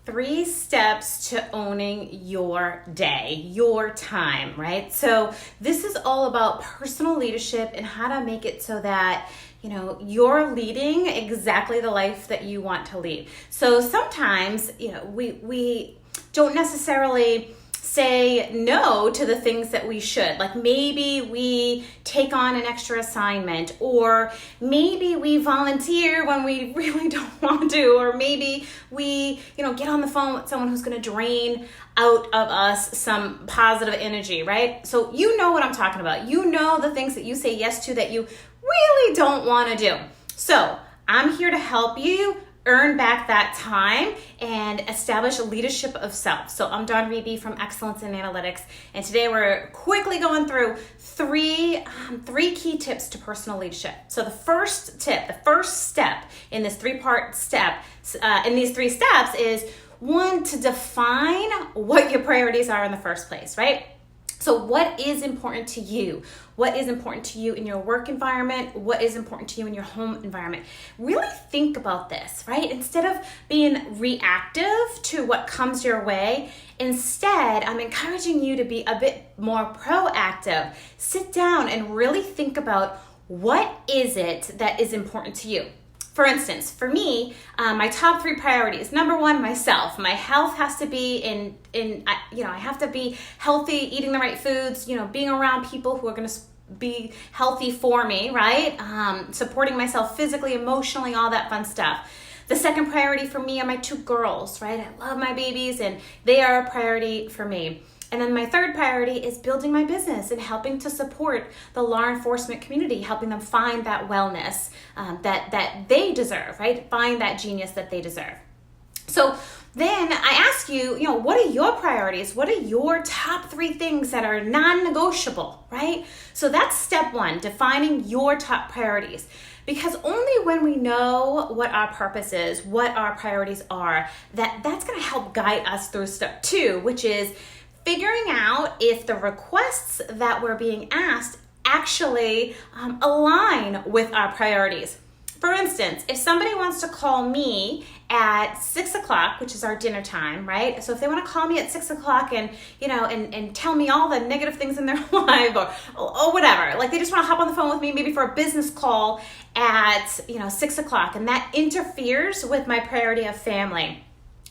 3 steps to owning your day, your time, right? So this is all about personal leadership and how to make it so that you're leading exactly the life that you want to lead. So sometimes, we don't necessarily say no to the things that we should. Like maybe we take on an extra assignment, or maybe we volunteer when we really don't want to, or maybe we, get on the phone with someone who's going to drain out of us some positive energy, right? So you know what I'm talking about. You know the things that you say yes to that you really don't want to do. So I'm here to help you earn back that time and establish a leadership of self. So I'm Dawn Reby from Excellence in Analytics, and today we're quickly going through three key tips to personal leadership. So the first step in this three-part step, in these 3 steps is 1, to define what your priorities are in the first place, right? So what is important to you? What is important to you in your work environment? What is important to you in your home environment? Really think about this, right? Instead of being reactive to what comes your way, instead, I'm encouraging you to be a bit more proactive. Sit down and really think about what is it that is important to you. For instance, for me, my top 3 priorities. Number 1, myself. My health has to be I have to be healthy, eating the right foods, being around people who are going to be healthy for me, right? Supporting myself physically, emotionally, all that fun stuff. The second priority for me are my 2 girls, right? I love my babies and they are a priority for me. And then my third priority is building my business and helping to support the law enforcement community, helping them find that wellness that they deserve, right? Find that genius that they deserve. So then I ask you, what are your priorities? What are your top 3 things that are non-negotiable, right? So that's step 1, defining your top priorities. Because only when we know what our purpose is, what our priorities are, that's going to help guide us through step 2, which is figuring out if the requests that we're being asked actually align with our priorities. For instance, if somebody wants to call me at 6 o'clock, which is our dinner time, right? So if they want to call me at 6 o'clock and tell me all the negative things in their life or whatever, like they just want to hop on the phone with me maybe for a business call at 6 o'clock, and that interferes with my priority of family.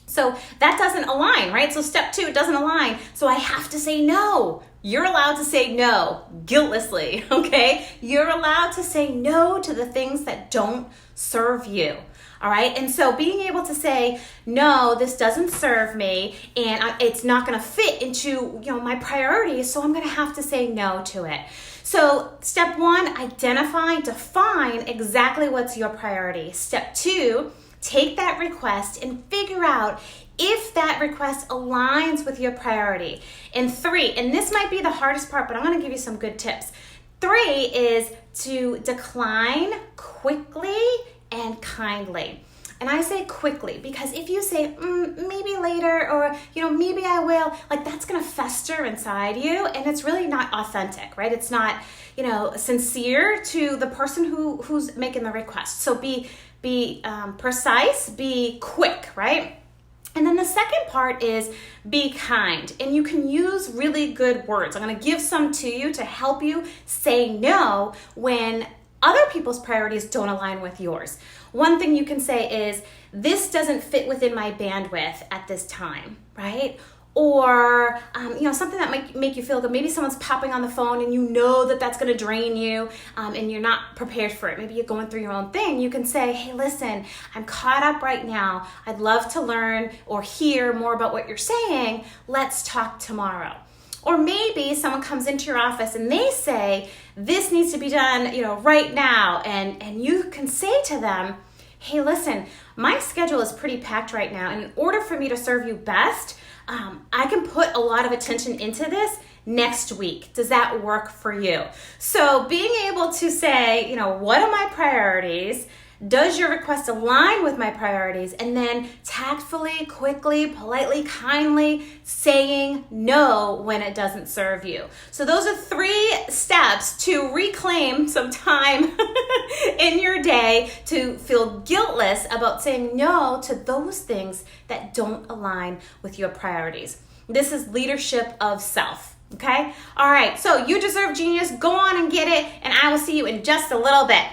So that doesn't align, right? So step 2, it doesn't align. So I have to say no. You're allowed to say no guiltlessly, okay? You're allowed to say no to the things that don't serve you, all right? And so being able to say, no, this doesn't serve me, and it's not gonna fit into my priorities, so I'm gonna have to say no to it. So step 1, identify, define exactly what's your priority. Step 2, take that request and figure out if that request aligns with your priority. And 3, and this might be the hardest part, but I'm going to give you some good tips. 3 is to decline quickly and kindly. And I say quickly because if you say, maybe later, or, maybe I will, like that's going to fester inside you, and it's really not authentic, right? It's not, sincere to the person who's making the request. So be precise, be quick, right? And then the second part is be kind. And you can use really good words. I'm going to give some to you to help you say no when other people's priorities don't align with yours. One thing you can say is, this doesn't fit within my bandwidth at this time, right? Or, something that might make you feel good. Maybe someone's popping on the phone and you know that that's going to drain you and you're not prepared for it. Maybe you're going through your own thing. You can say, hey, listen, I'm caught up right now. I'd love to learn or hear more about what you're saying. Let's talk tomorrow. Or maybe someone comes into your office and they say, this needs to be done, right now. And you can say to them, hey, listen, my schedule is pretty packed right now. And in order for me to serve you best, I can put a lot of attention into this next week. Does that work for you? So being able to say, what are my priorities? Does your request align with my priorities? And then tactfully, quickly, politely, kindly saying no when it doesn't serve you. So those are 3 steps to reclaim some time in your day to feel guiltless about saying no to those things that don't align with your priorities. This is leadership of self, okay? All right, so you deserve genius. Go on and get it, and I will see you in just a little bit.